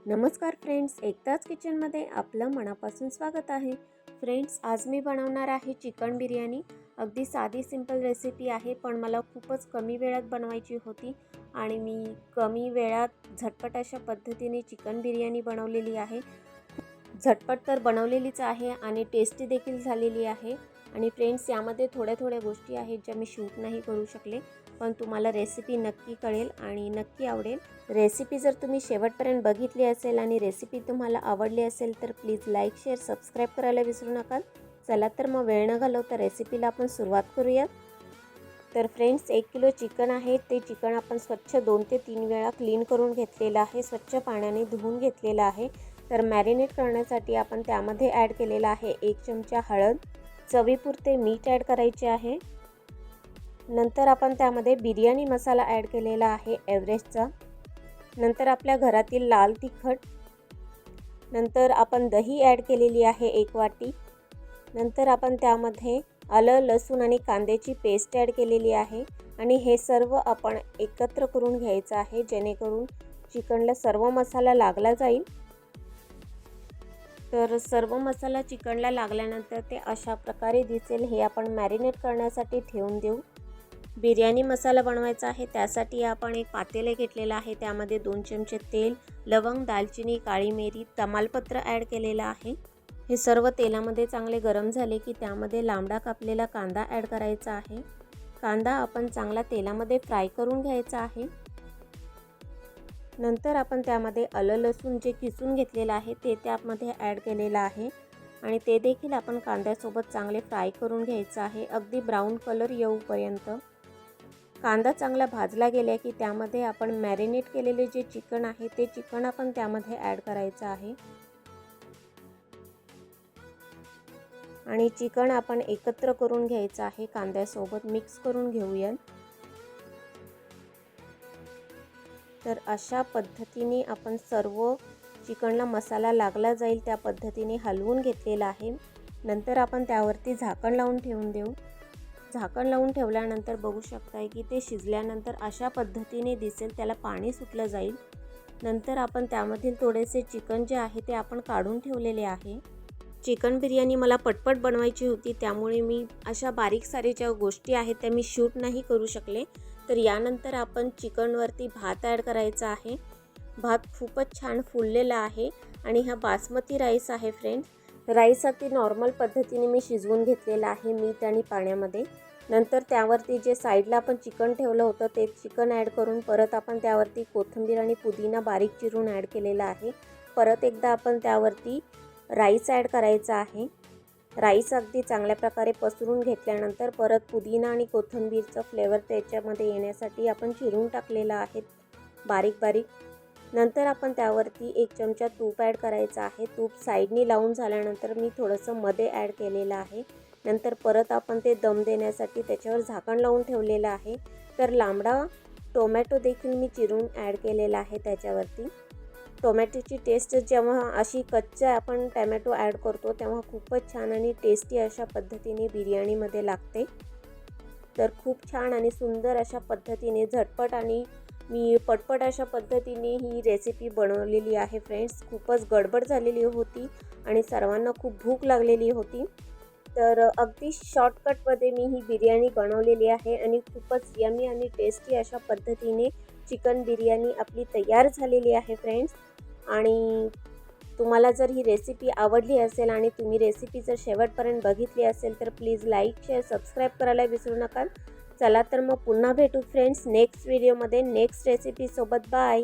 नमस्कार फ्रेंड्स, एकताच किचनमध्ये आपलं मनापासून स्वागत आहे. फ्रेंड्स, आज मी बनवणार आहे चिकन बिर्याणी. अगदी साधी सिंपल रेसिपी आहे, पण मला खूपच कमी वेळात बनवायची होती आणि मी कमी वेळात झटपट अशा पद्धतीने चिकन बिर्याणी बनवलेली आहे. झटपट तर बनवलेलीच आहे आणि टेस्टी देखील झालेली आहे. आणि फ्रेंड्स, यामध्ये थोड्या गोष्टी आहेत ज्या मी शूट नाही करू शकले, पण तुम्हाला रेसिपी नक्की कळेल आणि नक्की आवडेल. रेसिपी जर तुम्ही शेवटपर्यंत बघितली असेल आणि रेसिपी तुम्हाला आवडली असेल तर प्लीज लाईक, शेअर, सबस्क्राईब करायला विसरू नका. चला तर मग वेळ न घालवता रेसिपीला आपण सुरुवात करूयात. तर फ्रेंड्स, 1 किलो चिकन आहे. ते चिकन आपण स्वच्छ 2 ते 3 वेळा क्लीन करून घेतलेलं आहे, स्वच्छ पाण्याने धुवून घेतलेलं आहे. तर मॅरिनेट करण्यासाठी आपण त्यामध्ये ॲड केलेला आहे 1 चमचा हळद, चवीपुरते मीठ ॲड करायचे आहे. नंतर आपण त्यामध्ये बिर्याणी मसाला ॲड केलेला आहे एव्हरेस्टचा. नंतर आपल्या घरातील लाल तिखट. नंतर आपण दही ॲड केलेली आहे 1 वाटी. नंतर आपण त्यामध्ये आलं, लसूण आणि कांद्याची पेस्ट ॲड केलेली आहे आणि हे सर्व आपण एकत्र करून घ्यायचं आहे, जेणेकरून चिकनला सर्व मसाला लागला जाईल. तर सर्व मसाला चिकनला लागल्यानंतर ते अशा प्रकारे दिसेल. हे आपण मॅरिनेट करण्यासाठी ठेवून देऊ. बिर्याणी मसाला बनवायचा आहे, त्यासाठी आपण एक पातेले घेतलेलं आहे. त्यामध्ये 2 चमचे तेल, लवंग, दालचिनी, काळी मिरी, तमालपत्र ॲड केलेलं आहे. हे सर्व तेलामध्ये चांगले गरम झाले की त्यामध्ये लांबडा कापलेला कांदा ॲड करायचा आहे. कांदा आपण चांगला तेलामध्ये फ्राय करून घ्यायचा आहे. नंतर आपण त्यामध्ये आलं, लसूण जे किसून घेतलेलं आहे ते त्यामध्ये ॲड केलेलं आहे आणि ते देखील आपण कांद्यासोबत चांगले फ्राय करून घ्यायचं आहे, अगदी ब्राऊन कलर येऊपर्यंत. कांदा चांगला भाजला गेला की त्यामध्ये आपण मॅरिनेट केलेले जे चिकन आहे ते चिकन आपण त्यामध्ये ॲड करायचं आहे आणि चिकन आपण एकत्र करून घ्यायचं आहे, कांद्यासोबत मिक्स करून घेऊया. तर अशा पद्धतीने आपण सर्व चिकनला मसाला लागला जाईल त्या पद्धतीने हलवून घेतलेला आहे. नंतर आपण त्यावरती झाकण लावून ठेवून देऊ. झाकण लावून ठेवल्यानंतर बघू शकताय की ते शिजल्यानंतर अशा पद्धतीने दिसेल, त्याला पाणी सुटलं जाईल. नंतर आपण त्यामधील थोडेसे चिकन जे आहे ते आपण काढून ठेवलेले आहे. चिकन बिर्याणी मला पटपट बनवायची होती, त्यामुळे मी अशा बारीक सारी ज्या गोष्टी आहेत त्या मी शूट नाही करू शकले. तर यानंतर आपण चिकनवरती भात ॲड करायचा आहे. भात खूपच छान फुललेला आहे आणि हा बासमती राईस आहे फ्रेंड्स. राईस अगदी नॉर्मल पद्धतीने मी शिजवून घेतलेला आहे मीठ आणि पाण्यामध्ये. नंतर त्यावरती जे साईडला आपण चिकन ठेवलं होतं ते चिकन ॲड करून परत आपण त्यावरती कोथिंबीर आणि पुदिना बारीक चिरून ॲड केलेला आहे. परत एकदा आपण त्यावरती राईस ॲड करायचा आहे. राईस अगदी चांगल्या प्रकारे पसरून घेतल्यानंतर परत पुदिना आणि कोथिंबीरचा फ्लेवर त्याच्यामध्ये येण्यासाठी आपण चिरून टाकलेला आहे बारीक. नंतर आपण त्यावरती 1 चमचा तूप ॲड करायचं आहे. तूप साईडनी लावून झाल्यानंतर मी थोडंसं मध्ये ॲड केलेलं आहे. नंतर परत आपण ते दम देण्यासाठी त्याच्यावर झाकण लावून ठेवलेलं आहे. तर लांबडा टोमॅटो देखील मी चिरून ॲड केलेला आहे त्याच्यावरती. टोमॅटोची टेस्ट जेव्हा अशी कच्चा आपण टोमॅटो ॲड करतो तेव्हा खूपच छान आणि टेस्टी अशा पद्धतीने बिर्याणीमध्ये लागते. तर खूप छान आणि सुंदर अशा पद्धतीने झटपट आणि मी पटपट अशा पद्धतीने ही रेसिपी बनवलेली आहे फ्रेंड्स. खूपच गडबड झालेली होती आणि सर्वांना खूप भूक लागलेली होती. तर अगदी शॉर्टकटमध्ये मी ही बिर्याणी बनवलेली आहे आणि खूपच यमी आणि टेस्टी अशा पद्धतीने चिकन बिर्याणी आपली तयार झालेली आहे फ्रेंड्स. आणि तुम्हाला जर ही रेसिपी आवडली असेल आणि तुम्ही रेसिपी जर शेवटपर्यंत बघितली असेल तर प्लीज लाईक, शेअर, सबस्क्राईब करायला विसरू नका. चला तर मग पुन्हा भेटू फ्रेंड्स नेक्स्ट व्हिडिओमध्ये नेक्स्ट रेसिपीसोबत. बाय.